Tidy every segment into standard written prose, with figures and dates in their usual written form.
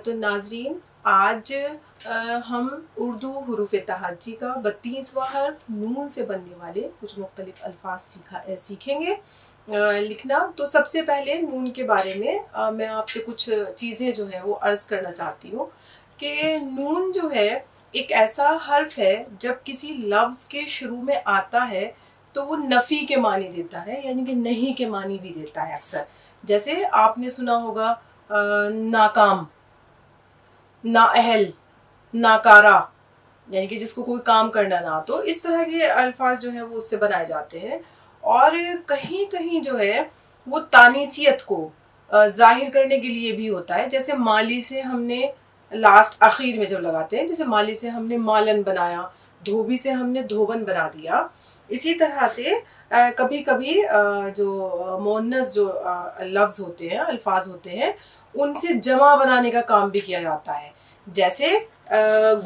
تو ناظرین آج ہم اردو حروف تہجی کا 32واں حرف نون سے بننے والے کچھ مختلف الفاظ سیکھیں گے لکھنا۔ تو سب سے پہلے نون کے بارے میں میں آپ سے کچھ چیزیں جو ہے وہ عرض کرنا چاہتی ہوں کہ نون جو ہے ایک ایسا حرف ہے جب کسی لفظ کے شروع میں آتا ہے تو وہ نفی کے معنی دیتا ہے، یعنی کہ نہیں کے معنی بھی دیتا ہے اکثر۔ جیسے آپ نے سنا ہوگا ناکام، نااہل، ناکارہ، یعنی کہ جس کو کوئی کام کرنا نہ آتا، تو اس طرح کے الفاظ جو ہیں وہ اس سے بنائے جاتے ہیں۔ اور کہیں کہیں جو ہے وہ تانیثیت کو ظاہر کرنے کے لیے بھی ہوتا ہے، جیسے مالی سے ہم نے لاسٹ اخیر میں جب لگاتے ہیں، جیسے مالی سے ہم نے مالن بنایا، دھوبی سے ہم نے دھوبن بنا دیا۔ اسی طرح سے کبھی کبھی جو مؤنث جو لفظ ہوتے ہیں، الفاظ ہوتے ہیں، ان سے جمع بنانے کا کام بھی کیا جاتا ہے۔ جیسے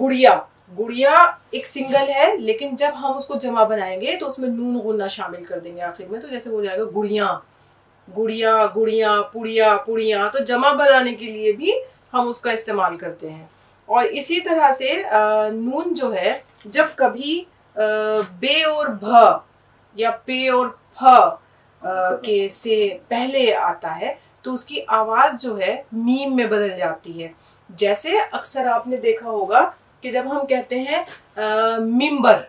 گڑیا، گڑیا ایک سنگل ہے لیکن جب ہم اس کو جمع بنائیں گے تو اس میں نون غنہ شامل کر دیں گے آخر میں، تو جیسے ہو جائے گا گڑیاں، گڑیا، گڑیاں، پڑیا، پڑیاں۔ تو جمع بنانے کے لیے بھی ہم اس کا استعمال کرتے ہیں۔ اور اسی طرح سے نون جو ہے جب کبھی بے اور بھ یا پے اور پھ کے سے پہلے آتا ہے تو اس کی آواز جو ہے میم میں بدل جاتی ہے۔ جیسے اکثر آپ نے دیکھا ہوگا کہ جب ہم کہتے ہیں ممبر،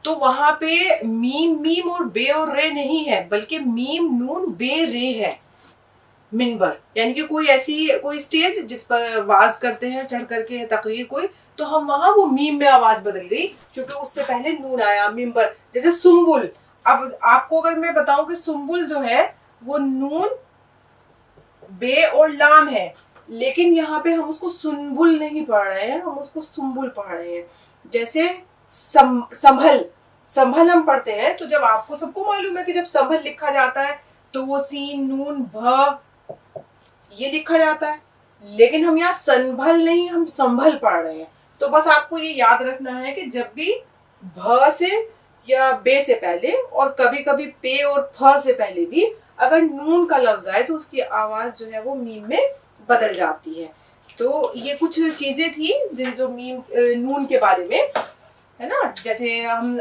تو وہاں پہ میم اور بے اور رے نہیں ہے، بلکہ میم نون بے رے ہے، منبر۔ یعنی کہ کوئی اسٹیج جس پر واز کرتے ہیں چڑھ کر کے تقریر کوئی، تو ہم وہاں وہ میم میں آواز بدل گئی کیونکہ اس سے پہلے نون آیا، منبر۔ جیسے سنبل، اب آپ کو اگر میں بتاؤں کہ سنبل جو ہے وہ نون بے اور لام ہے، لیکن یہاں پہ ہم اس کو سنبل نہیں پڑھ رہے ہیں، ہم اس کو سنبل پڑھ رہے ہیں۔ جیسے سنبھل، سنبھل ہم پڑھتے ہیں تو جب آپ کو سب کو معلوم ہے کہ جب سنبھل لکھا جاتا ہے تو وہ سین نون بھ یہ لکھا جاتا ہے، لیکن ہم یہاں سنبھل نہیں، ہم سنبھل پڑھ رہے ہیں۔ تو بس آپ کو یہ یاد رکھنا ہے کہ جب بھی بھ سے یا بے سے پہلے اور کبھی کبھی پے اور پھ سے پہلے بھی اگر نون کا لفظ آئے تو اس کی آواز جو ہے وہ میم میں بدل جاتی ہے۔ تو یہ کچھ چیزیں تھیں جو نون کے بارے میں ہے نا۔ جیسے ہم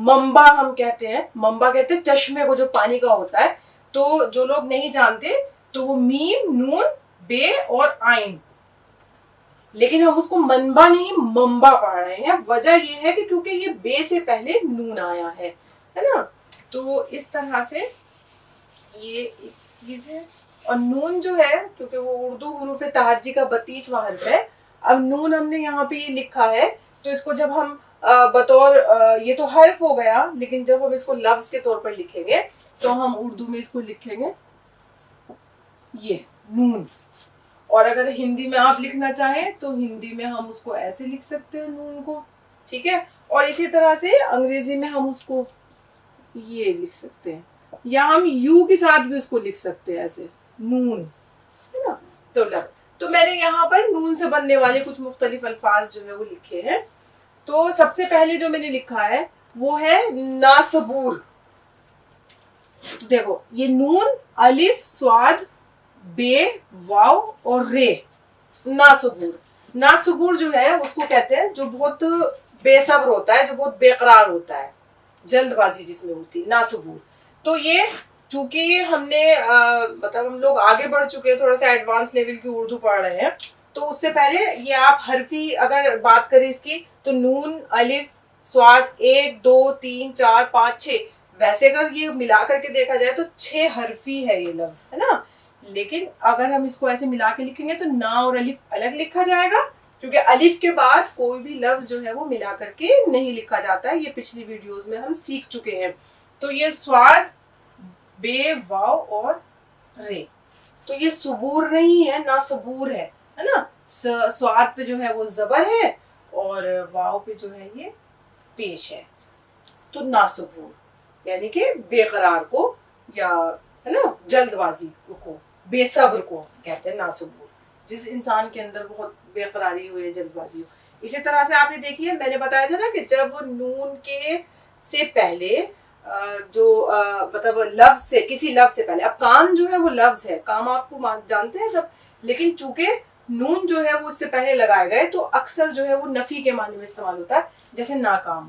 منبع ہم کہتے ہیں، منبع کہتے ہیں چشمے کو جو پانی کا ہوتا ہے، تو جو لوگ نہیں جانتے تو وہ میم، نون، بے اور آئین، لیکن ہم اس کو منبع نہیں منبع پڑھ رہے ہیں۔ وجہ یہ ہے کہ کیونکہ یہ بے سے پہلے نون آیا ہے نا۔ تو اس طرح سے یہ ایک چیز ہے۔ اور نون جو ہے کیونکہ وہ اردو حروف تہجی کا 32واں حرف ہے، اب نون ہم نے یہاں پہ یہ لکھا ہے تو اس کو جب ہم بطور یہ تو حرف ہو گیا، لیکن جب ہم اس کو لفظ کے طور پر لکھیں گے تو ہم اردو میں اس کو لکھیں گے یہ نون۔ اور اگر ہندی میں آپ لکھنا چاہیں تو ہندی میں ہم اس کو ایسے لکھ سکتے ہیں نون کو، ٹھیک ہے۔ اور اسی طرح سے انگریزی میں ہم اس کو یہ لکھ سکتے ہیں، یا ہم یو کے ساتھ بھی اس کو لکھ سکتے ہیں ایسے نون، ہے نا۔ تو میں نے یہاں پر نون سے بننے والے کچھ مختلف الفاظ جو ہے وہ لکھے ہیں۔ تو سب سے پہلے جو میں نے لکھا ہے وہ ہے ناصبور۔ تو دیکھو یہ نون، الف، صاد، بے، واو اور رے، ناصبور۔ ناصبور جو ہے اس کو کہتے ہیں جو بہت بے صبر ہوتا ہے، جو بہت بے قرار ہوتا ہے، جلد بازی جس میں ہوتی ہے، ناصبور۔ تو یہ چونکہ ہم نے مطلب ہم لوگ آگے بڑھ چکے ہیں، تھوڑا سا ایڈوانس لیول کی اردو پڑھ رہے ہیں، تو اس سے پہلے یہ آپ حرفی اگر بات کریں اس کی تو نون، الف، صاد 1 2 3 4 5 6، ویسے اگر یہ ملا کر کے دیکھا جائے تو 6 حرفی ہے یہ لفظ، ہے نا۔ لیکن اگر ہم اس کو ایسے ملا کے لکھیں گے تو نا اور الف الگ لکھا جائے گا، کیونکہ الف کے بعد کوئی بھی لفظ جو ہے وہ ملا کر کے نہیں لکھا جاتا ہے، یہ پچھلی ویڈیوز میں ہم سیکھ چکے ہیں۔ تو یہ صاد، بے، واو اور رے، تو یہ صبور نہیں ہے، ناصبور ہے نا۔ صاد پہ جو ہے وہ زبر ہے اور واو پہ جو ہے یہ پیش ہے، تو ناصبور یعنی کہ بے قرار کو یا ہے نا جلد بازی کو، بے صبر کو کہتے ہیں ناصبور، جس انسان کے اندر بہت بے قراری ہو یا جلد بازی ہو۔ اسی طرح سے آپ نے دیکھیے میں نے بتایا تھا نا کہ جب نون کے سے پہلے جو مطلب لفظ سے، کسی لفظ سے پہلے. اب کام جو ہے وہ لفظ ہے، کام آپ کو جانتے ہیں سب، لیکن چونکہ نون جو ہے وہ اس سے پہلے لگائے گئے تو اکثر جو ہے وہ نفی کے معنی میں استعمال ہوتا ہے. جیسے ناکام،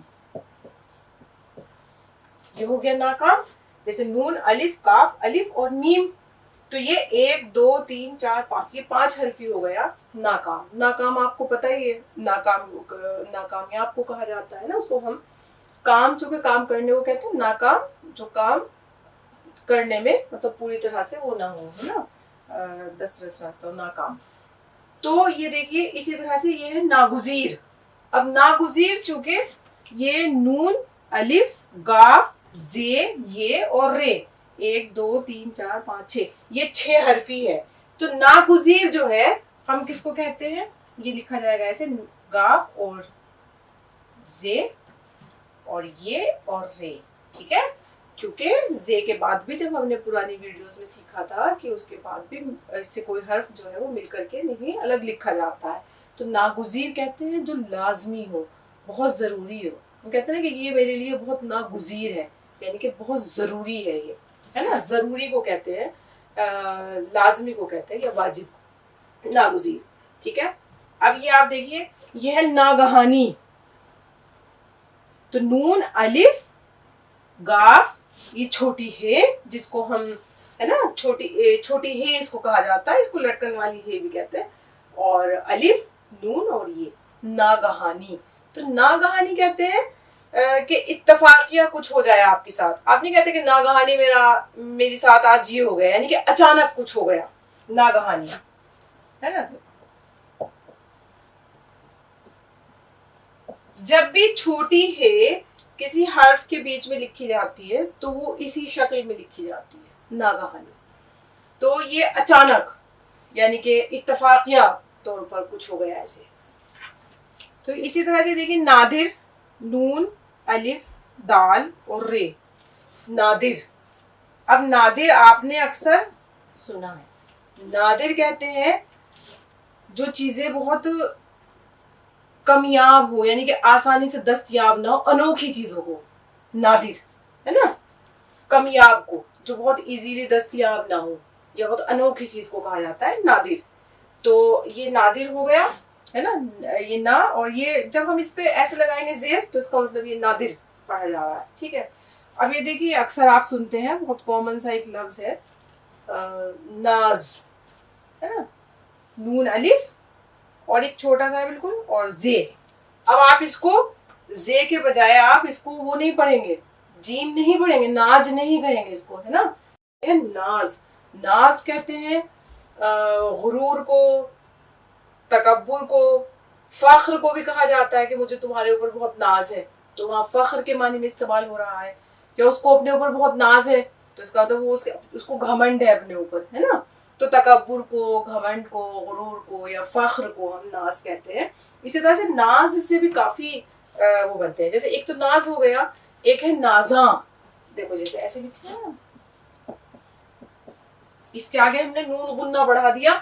یہ ہو گیا ناکام. جیسے نون الف کاف الف اور میم، تو یہ 1 2 3 4 5، یہ 5 حرفی ہو گیا ناکام. ناکام آپ کو پتہ ہی ہے، ناکامیاب کو کہا جاتا ہے نا، اس کو ہم کام، چونکہ کام کرنے کو کہتے ہیں ناکام، جو کام کرنے میں مطلب پوری طرح سے وہ نہ ہو، ہے نا، دس رس رکھتا ہو، ناکام. تو یہ دیکھیے اسی طرح سے یہ ہے ناگزیر. اب ناگزیر چونکہ یہ نون الف گاف زے یہ اور رے، 1 2 3 4 5 6، یہ 6 حرفی ہے. تو ناگزیر جو ہے ہم کس کو کہتے ہیں؟ یہ لکھا جائے گا ایسے، گاف اور زے اور یہ اور رے، ٹھیک ہے. کیونکہ زے کے بعد بھی جب ہم نے پرانی ویڈیوز میں سیکھا تھا کہ اس کے بعد بھی اس سے کوئی حرف جو ہے وہ مل کر کے نہیں الگ لکھا جاتا ہے. تو ناگزیر کہتے ہیں جو لازمی ہو، بہت ضروری ہو. ہم کہتے ہیں کہ یہ میرے لیے بہت ناگزیر ہے، یعنی کہ بہت ضروری ہے، یہ ہے نا. ضروری کو کہتے ہیں، لازمی کو کہتے ہیں یا واجب کو ناگزیر، ٹھیک ہے. اب یہ آپ دیکھیے، یہ ہے ناگہانی. تو نون الف گاف، یہ چھوٹی ہے جس کو ہم، ہے نا، چھوٹی ہے اس کو کہا جاتا ہے، اس کو لٹکن والی ہے بھی کہتے ہیں. اور الف نون اور یہ ناگہانی. تو ناگہانی کہتے ہیں کہ اتفاقیہ کچھ ہو جائے آپ کے ساتھ. آپ نہیں کہتے کہ ناگہانی میری ساتھ آج یہ ہو گیا، یعنی کہ اچانک کچھ ہو گیا، ناگہانی، ہے نا. جب بھی چھوٹی ہے کسی حرف کے بیچ میں لکھی جاتی ہے تو وہ اسی شکل میں لکھی جاتی ہے، ناگہانی. تو یہ اچانک، یعنی کہ اتفاقیہ طور پر کچھ ہو گیا ایسے. تو اسی طرح سے دیکھیں نادر، نون الف دال اور رے، نادر. اب نادر آپ نے اکثر سنا ہے، نادر کہتے ہیں جو چیزیں بہت کمیاب ہو، یعنی کہ آسانی سے دستیاب نہ ہو، انوکھی چیزوں کو نادر، ہے نا. کمیاب کو، جو بہت ایزیلی دستیاب نہ ہو یا بہت انوکھی چیز کو کہا جاتا ہے نادر. تو یہ نادر ہو گیا، ہے نا. یہ نا، اور یہ جب ہم اس پہ ایسے لگائیں گے زیر تو اس کا مطلب یہ نادر پڑھا جا رہا ہے، ٹھیک ہے. اب یہ دیکھیے اکثر آپ سنتے ہیں، بہت کامن سا ایک لفظ ہے ناز، ہے نا. نون الف اور ایک چھوٹا سا بالکل اور زے. اب آپ اس کو زے کے بجائے آپ اس کو وہ نہیں پڑھیں گے، جیم نہیں پڑھیں گے، ناج نہیں کہیں گے اس کو، ہے نا. ناز، ناز کہتے ہیں غرور کو، تکبر کو، فخر کو بھی کہا جاتا ہے کہ مجھے تمہارے اوپر بہت ناز ہے، تو وہاں فخر کے معنی میں استعمال ہو رہا ہے. یا اس کو اپنے اوپر بہت ناز ہے تو اس کا مطلب وہ اس کو گھمنڈ ہے اپنے اوپر، ہے نا. تو تکبر کو، گھمنڈ کو، غرور کو یا فخر کو ہم ناز کہتے ہیں. اسی طرح سے ناز سے بھی کافی وہ بنتے ہیں. جیسے ایک تو ناز ہو گیا، ایک ہے نازاں. دیکھو جیسے ایسے لکھا ہے، اس کے آگے ہم نے نون غنہ بڑھا دیا،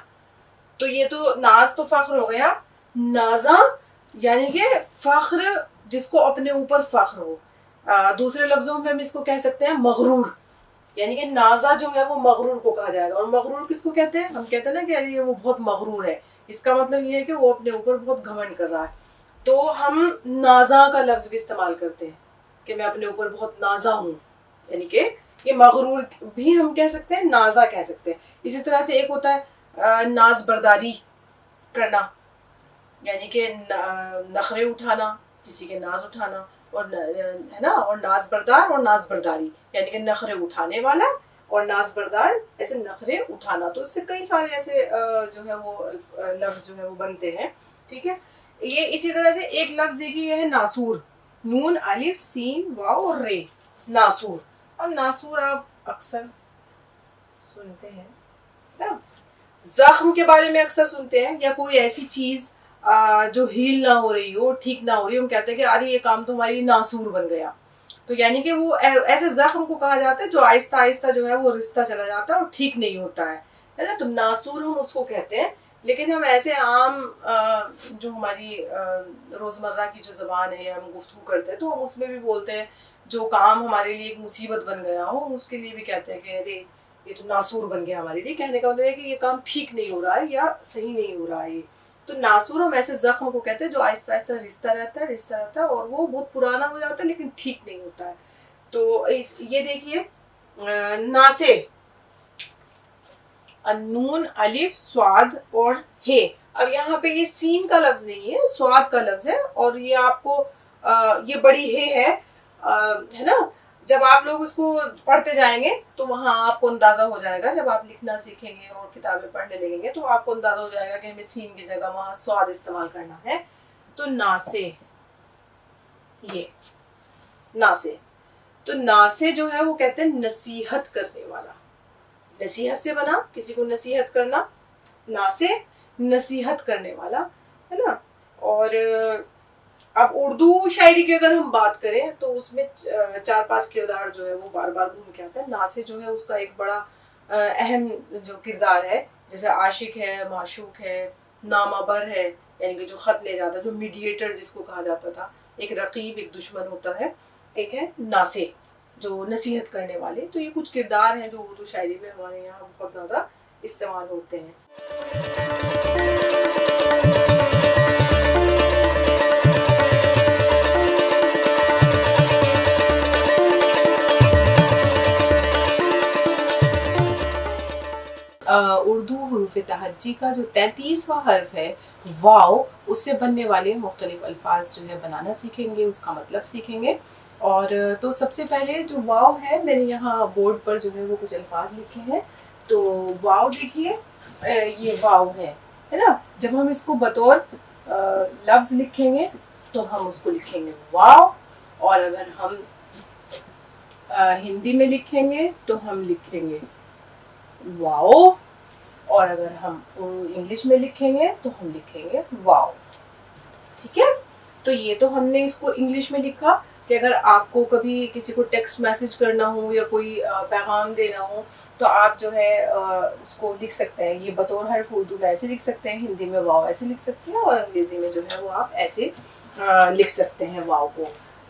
تو یہ تو ناز تو فخر ہو گیا. نازاں یعنی کہ فخر جس کو اپنے اوپر فخر ہو. دوسرے لفظوں میں ہم اس کو کہہ سکتے ہیں مغرور، یعنی کہ نازا جو ہے وہ مغرور کو کہا جائے گا. اور مغرور کس کو کہتے ہیں؟ ہم کہتے ہیں نا کہ یہ وہ بہت مغرور ہے، اس کا مطلب یہ ہے کہ وہ اپنے اوپر بہت گھمنڈ کر رہا ہے. تو ہم نازا کا لفظ بھی استعمال کرتے ہیں کہ میں اپنے اوپر بہت نازا ہوں، یعنی کہ یہ مغرور بھی ہم کہہ سکتے ہیں، نازا کہہ سکتے ہیں. اسی طرح سے ایک ہوتا ہے ناز برداری کرنا، یعنی کہ نخرے اٹھانا، کسی کے ناز اٹھانا، اور ہے نا. اور ناز بردار اور ناز برداری یعنی کہ نخرے اٹھانے والا اور ناز بردار، ایسے نخرے اٹھانا. تو اس سے کئی سارے ایسے جو ہے وہ لفظ جو ہے وہ بنتے ہیں، ٹھیک ہے. یہ اسی طرح سے ایک لفظ یہ ہے ناسور، نون الف سین واو اور رے، ناسور. اب ناسور آپ اکثر سنتے ہیں نا، زخم کے بارے میں اکثر سنتے ہیں، یا کوئی ایسی چیز جو ہیل نہ ہو رہی ہو، ٹھیک نہ ہو رہی ہو، ہم کہتے ہیں کہ ارے یہ کام تو ہماری ناسور بن گیا. تو یعنی کہ وہ ایسے زخم کو کہا جاتا ہے جو آہستہ آہستہ جو ہے وہ رشتہ چلا جاتا ہے اور ٹھیک نہیں ہوتا ہے نا. تو ناسور ہم اس کو کہتے ہیں. لیکن ہم ایسے عام جو ہماری روزمرہ کی جو زبان ہے ہم گفتگو کرتے ہیں تو ہم اس میں بھی بولتے ہیں جو کام ہمارے لیے ایک مصیبت بن گیا ہو اس کے لیے بھی کہتے ہیں کہ ارے یہ تو ناسور بن گیا ہمارے لیے. کہنے کا مطلب ہے کہ یہ کام ٹھیک نہیں ہو رہا ہے یا صحیح نہیں ہو رہا ہے. تو ناسور ہم ایسے زخم کو کہتے ہیں جو آہستہ آہستہ رشتہ رہتا ہے اور وہ بہت پرانا ہو جاتا ہے لیکن ٹھیک نہیں ہوتا ہے. تو یہ دیکھیے ناسے نون الف صاد اور ہے. اب یہاں پہ یہ سین کا لفظ نہیں ہے صاد کا لفظ ہے اور یہ آپ کو یہ بڑی ہے نا. جب آپ لوگ اس کو پڑھتے جائیں گے تو وہاں آپ کو اندازہ ہو جائے گا. جب آپ لکھنا سیکھیں گے اور کتابیں پڑھنے لگیں گے تو آپ کو اندازہ ہو جائے گا کہ ہمیں سین کی جگہ وہاں صاد استعمال کرنا ہے. تو ناسے یہ ناسے تو ناسے جو ہے وہ کہتے ہیں نصیحت کرنے والا. نصیحت سے بنا کسی کو نصیحت کرنا ناسے نصیحت کرنے والا ہے نا. اور اب اردو شاعری کی اگر ہم بات کریں تو اس میں 4-5 کردار جو ہے وہ بار بار گھوم کے آتا ہے. ناسے جو ہے اس کا ایک بڑا اہم جو کردار ہے جیسے عاشق ہے معشوق ہے نامہ بر ہے یعنی کہ جو خط لے جاتا ہے جو میڈیٹر جس کو کہا جاتا تھا. ایک رقیب ایک دشمن ہوتا ہے. ایک ہے ناسے جو نصیحت کرنے والے. تو یہ کچھ کردار ہیں جو اردو شاعری میں ہمارے یہاں بہت زیادہ استعمال ہوتے ہیں. اردو حروف تہجی کا جو 33واں حرف ہے واو اس سے بننے والے مختلف الفاظ جو ہے بنانا سیکھیں گے اس کا مطلب سیکھیں گے. اور تو سب سے پہلے جو واو ہے میں نے یہاں بورڈ پر جو ہے وہ کچھ الفاظ لکھے ہیں. تو واو دیکھیے یہ واو ہے نا. جب ہم اس کو بطور لفظ لکھیں گے تو ہم اس کو لکھیں گے واو. اور اگر ہم ہندی میں لکھیں گے تو ہم لکھیں گے واو. اور اگر ہم انگلش میں لکھیں گے تو ہم لکھیں گے واو. ٹھیک ہے. تو یہ تو ہم نے اس کو انگلش میں لکھا کہ اگر آپ کو کبھی کسی کو ٹیکسٹ میسج کرنا ہو یا کوئی پیغام دینا ہو تو آپ جو ہے اس کو لکھ سکتے ہیں. یہ بطور حرف اردو میں ایسے لکھ سکتے ہیں ہندی میں واو ایسے لکھ سکتے ہیں اور انگریزی میں جو ہے وہ آپ ایسے لکھ سکتے ہیں واو کو.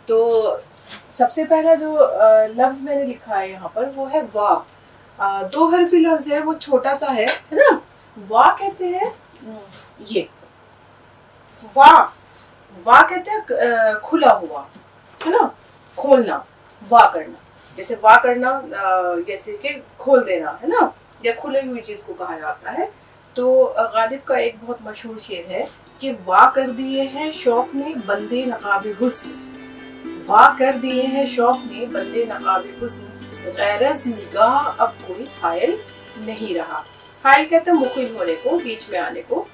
تو سب سے پہلا جو لفظ میں نے لکھا ہے یہاں پر وہ ہے وا. 2 حرفی لفظ ہے وہ چھوٹا سا ہے نا. وا کہتے ہیں یہ وا کہتے ہیں کھلا ہوا ہے نا کھولنا وا کرنا. جیسے وا کرنا جیسے کہ کھول دینا ہے نا یا کھلے ہوئی چیز کو کہا جاتا ہے. تو غالب کا ایک بہت مشہور شعر ہے کہ وا کر دیے ہیں شوق نے بندے نقاب حسن. وا کر دیے ہیں شوق نے بندے نقاب حسن غیرز نگاہ اب کوئی حائل نہیں رہا. حائل کہتے ہیں مخل ہونے کو بیچ میں آنے کو.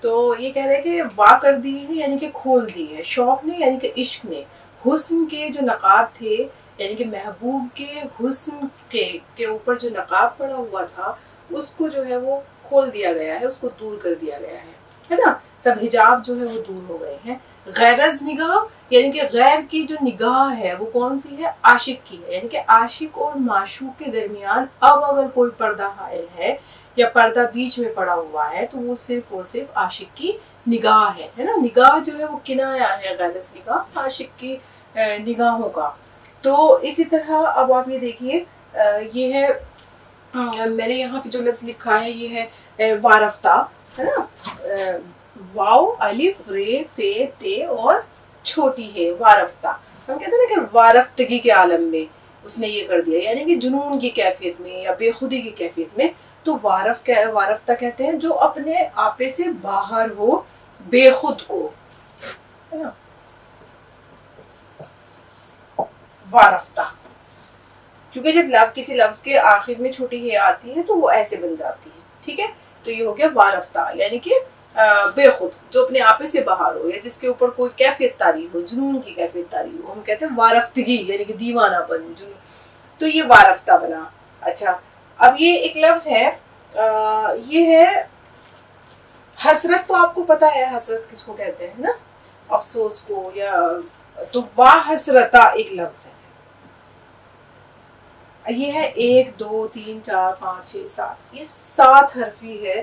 تو یہ کہہ رہے ہیں کہ وا کر دی ہے یعنی کہ کھول دی ہے شوق نے یعنی کہ عشق نے. حسن کے جو نقاب تھے یعنی کہ محبوب کے حسن کے اوپر جو نقاب پڑا ہوا تھا اس کو جو ہے وہ کھول دیا گیا ہے اس کو دور کر دیا گیا ہے نا. سب حجاب جو ہے وہ دور ہو گئے ہیں. غیرز نگاہ یعنی کہ غیر کی جو نگاہ ہے وہ کون سی ہے عاشق کی ہے. یعنی کہ عاشق اور معشوق کے درمیان اب اگر کوئی پردہ حائل ہے یا پردہ بیچ میں پڑا ہوا ہے تو وہ صرف اور صرف عاشق کی نگاہ ہے نا. نگاہ جو ہے وہ کنایا ہے غیرز نگاہ عاشق کی نگاہوں کا. تو اسی طرح اب آپ یہ دیکھیے یہ ہے میں نے یہاں پہ جو لفظ لکھا ہے یہ ہے وارفتہ ہے نا. واو الف رے فے تے اور چھوٹی ہے وارفتہ. ہم کہتے ہیں نا کہ وارفتگی کے عالم میں اس نے یہ کر دیا یعنی کہ جنون کی کیفیت میں یا بے خودی کی کیفیت میں. تو وارفتہ کہتے ہیں جو اپنے آپے سے باہر ہو بے خود کو ہے نا وارفتہ. کیونکہ جب کسی لفظ کے آخر میں چھوٹی ہے آتی ہے تو وہ ایسے بن جاتی ہے. ٹھیک ہے. تو یہ ہو گیا وارفتہ یعنی کہ بے خود جو اپنے آپے سے باہر ہو یا جس کے اوپر کوئی کیفیت طاری ہو جنون کی کیفیت طاری ہو. ہم کہتے ہیں وارفتگی یعنی کہ دیوانہ پن جنون. تو یہ وارفتہ بنا. اچھا اب یہ ایک لفظ ہے یہ ہے حسرت. تو آپ کو پتا ہے حسرت کس کو کہتے ہیں نا افسوس کو یا تو وا حسرتا ایک لفظ ہے. یہ ہے 1 2 3 4 5 6 7 یہ 7 حرفی ہے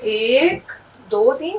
1 2 3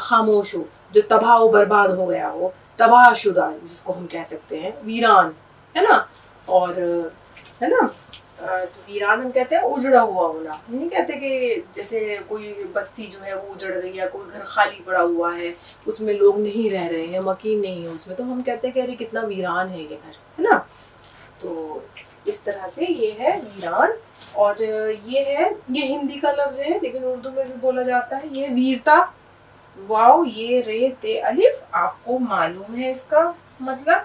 خاموش ہو، جو تباہ و برباد ہو گیا ہو، تباہ شدہ جس کو ہم کہہ سکتے ہیں، ویران ہے نا، اور ہے نا تو ویران ہم کہتے ہیں اجڑا ہوا ہونا، نہیں کہتے کہ جیسے کوئی بستی جو ہے وہ اجڑ گئی، یا کوئی گھر خالی پڑا ہوا ہے اس میں لوگ نہیں رہ رہے ہیں، مکین نہیں ہے اس میں، تو ہم کہتے ہیں کہ ارے کتنا ویران ہے یہ گھر، ہے نا. تو اس طرح سے یہ ہے ویران. اور یہ ہندی کا لفظ ہے لیکن اردو میں بھی بولا جاتا ہے. یہ ویرتا، واو یہ رے تے الف، آپ کو معلوم ہے اس کا مطلب.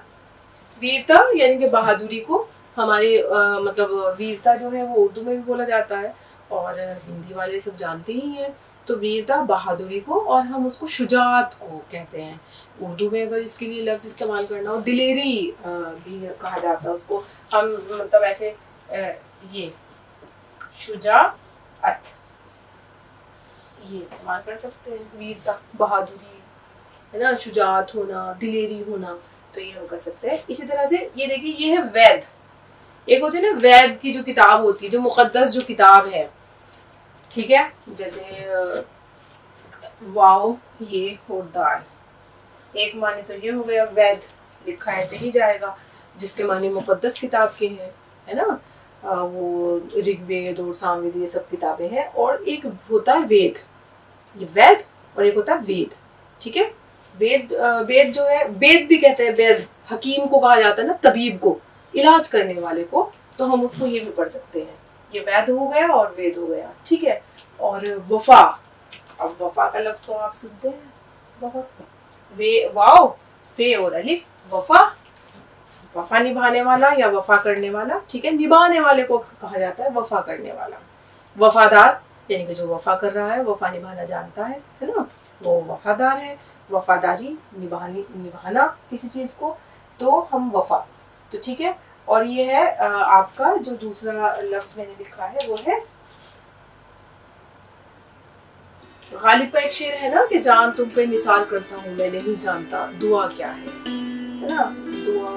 ویرتا یعنی کہ بہادری کو، ہمارے مطلب ویرتا جو ہے وہ اردو میں بھی بولا جاتا ہے اور ہندی والے سب جانتے ہی ہیں. تو ویرتا بہادری کو، اور ہم اس کو شجاعت کو کہتے ہیں. اردو میں اگر اس کے لیے لفظ استعمال کرنا ہو، دلیری بھی کہا جاتا ہے اس کو. ہم مطلب ایسے یہ شجاعت یہ استعمال کر سکتے ہیں. ویرتا بہادری ہے نا، شجاعت ہونا، دلیری ہونا، تو یہ ہم کر سکتے ہیں. اسی طرح سے یہ دیکھیے یہ ہے وید. ایک ہوتی ہے نا وید کی جو کتاب ہوتی ہے، جو مقدس جو کتاب ہے، ٹھیک ہے، جیسے واو یہ اور دال، ایک معنی تو یہ ہو گیا وید، لکھا ایسے ہی جائے گا، جس کے معنی مقدس کتاب کے ہیں، ہے نا. وہ رگ وید اور سام وید یہ سب کتابیں ہیں. اور ایک ہوتا ہے وید، یہ وید، اور ایک ہوتا ہے وید، ٹھیک ہے. وید جو ہے، وید بھی کہتے ہیں، وید حکیم کو کہا جاتا ہے نا، طبیب کو، علاج کرنے والے کو، تو ہم اس کو یہ بھی پڑھ سکتے ہیں. یہ وید ہو گیا اور وید ہو گیا، ٹھیک ہے. اور وفا، اب وفا کا لفظ تو آپ سنتے ہیں بہت، واو فے اور الف، وفا، وفا نبھانے والا یا وفا کرنے والا، ٹھیک ہے. نبھانے والے کو کہا جاتا ہے وفا کرنے والا. وفادار یعنی کہ جو وفا کر رہا ہے، وفا نبھانا جانتا ہے نا، وہ وفادار ہے. وفاداری نبھانا کسی چیز کو، تو ہم وفا، تو ٹھیک ہے. اور یہ ہے آپ کا جو دوسرا لفظ میں نے لکھا ہے وہ ہے غالب کا ایک شعر ہے نا کہ جان تم پہ نثار کرتا ہوں میں نہیں جانتا دعا کیا ہے نا. دعا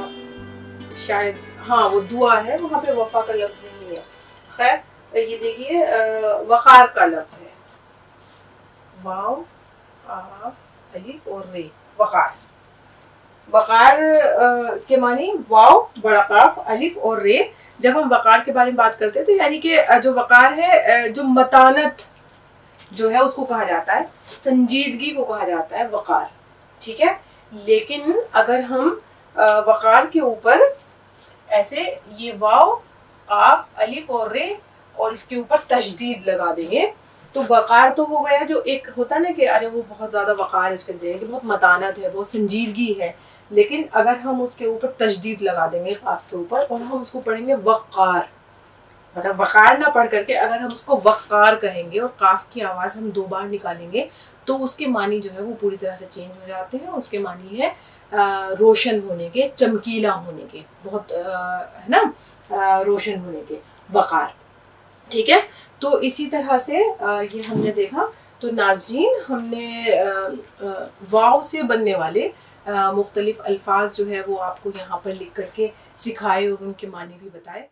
شاید ہاں وہ دعا ہے، وہاں پہ وفا کا لفظ نہیں ہے. خیر یہ دیکھیے وقار کا لفظ ہے، واو قاف الف اور رے، وقار. وقار کے معنی واو بڑا قاف الف اور رے. جب ہم وقار کے بارے میں بات کرتے ہیں تو یعنی کہ جو وقار ہے، جو متانت جو ہے اس کو کہا جاتا ہے، سنجیدگی کو کہا جاتا ہے وقار، ٹھیک ہے. لیکن اگر ہم وقار کے اوپر ایسے یہ واو قاف الف اور رے اور اس کے اوپر تشدید لگا دیں گے تو وقار تو ہو گیا، جو ایک ہوتا ہے نا کہ ارے وہ بہت زیادہ وقار ہے اس کے اندر، کہ بہت متانت ہے، بہت سنجیدگی ہے. لیکن اگر ہم اس کے اوپر تشدید لگا دیں گے قاف کے اوپر اور ہم اس کو پڑھیں گے وقار، مطلب وقار نہ پڑھ کر کے اگر ہم اس کو وقار کہیں گے اور قاف کی آواز ہم 2 بار نکالیں گے تو اس کے معنی جو ہے وہ پوری طرح سے چینج ہو جاتے ہیں. اس کے معنی ہے روشن ہونے کے، چمکیلا ہونے کے، بہت ہے نا روشن ہونے کے، وقار، ٹھیک ہے. تو اسی طرح سے یہ ہم نے دیکھا. تو ناظرین ہم نے واو سے بننے والے مختلف الفاظ جو ہے وہ آپ کو یہاں پر لکھ کر کے سکھائے اور ان کے معنی بھی بتائے.